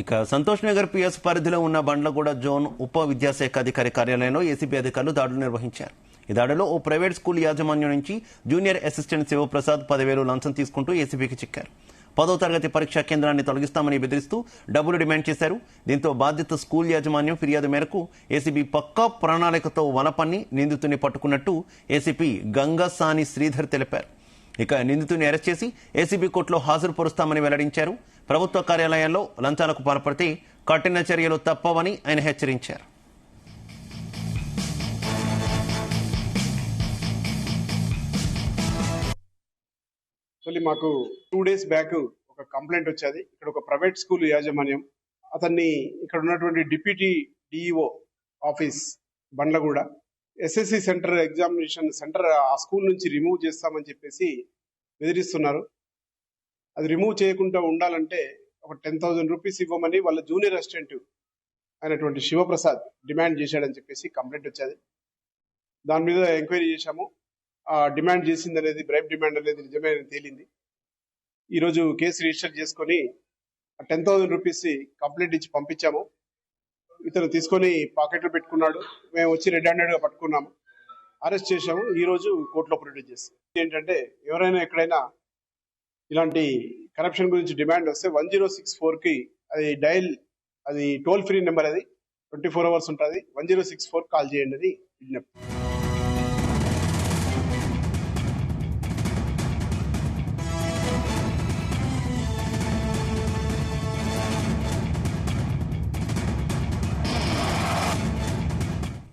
ఇక సంతోష్ నగర్ పిఎస్ పరిధిలో ఉన్న బండ్లగూడ జోన్ ఉప విద్యాశాఖ అధికారి కార్యాలయంలో ఏసీబీ అధికారులు దాడులు నిర్వహించారు. ఈ దాడిలో ఓ ప్రైవేట్ స్కూల్ యాజమాన్యం నుంచి జూనియర్ అసిస్టెంట్ శివప్రసాద్ 10,000 లంచం తీసుకుంటూ ఏసీబీకి చిక్కారు. 10వ తరగతి పరీక్షా కేంద్రాన్ని తొలగిస్తామని బెదిరిస్తూ డబ్బులు డిమాండ్ చేశారు. దీంతో బాధిత స్కూల్ యాజమాన్యం ఫిర్యాదు మేరకు ఏసీబీ పక్కా ప్రణాళికతో వలపన్ని నిందితుని పట్టుకున్నట్టు ఏసీపీ గంగాసాని శ్రీధర్ తెలిపారు. ఇక నిందితుని అరెస్ట్ చేసి ఏసీబీ కోర్టులో హాజరుపరుస్తామని వెల్లడించారు. ప్రభుత్వ కార్యాలయాల్లో లంచాలకు పాల్పడితే కఠిన చర్యలు తప్పవని ఆయన హెచ్చరించారు. మాకు 2 days బ్యాక్ ఒక కంప్లైంట్ వచ్చేది. ఇక్కడ ఒక ప్రైవేట్ స్కూల్ యాజమాన్యం అతన్ని ఇక్కడ ఉన్నటువంటి deputy DEO office Bandlaguda SSC centre examination centre ఆ స్కూల్ నుంచి రిమూవ్ చేస్తామని చెప్పేసి బెదిరిస్తున్నారు. అది రిమూవ్ చేయకుండా ఉండాలంటే ఒక 10,000 రూపీస్ ఇవ్వమని వాళ్ళ జూనియర్ అసిస్టెంట్ అయినటువంటి శివప్రసాద్ డిమాండ్ చేశాడని చెప్పేసి కంప్లైంట్ వచ్చేది. దాని మీద ఎంక్వైరీ చేశాము. ఆ డిమాండ్ చేసింది అనేది బ్రైబ్ డిమాండ్ అనేది నిజమే తేలింది. ఈరోజు కేసు రిజిస్టర్ చేసుకొని 10,000 రూపీస్ కంప్లైంట్ ఇచ్చి పంపించాము. ఇతను తీసుకొని పాకెట్లో పెట్టుకున్నాడు. మేము వచ్చి రెడ్ హ్యాండెడ్ గా పట్టుకున్నాము, అరెస్ట్ చేశాము. ఈ రోజు కోర్టులో ప్రొడ్యూస్ చేస్తాం. ఏంటంటే ఎవరైనా ఎక్కడైనా ఇలాంటి కరప్షన్ గురించి డిమాండ్ వస్తే 1064 కి అది టోల్ ఫ్రీ నెంబర్, అది 24 hours ఉంటుంది. 1064 కాల్ చేయండి అని విజ్ఞప్తి.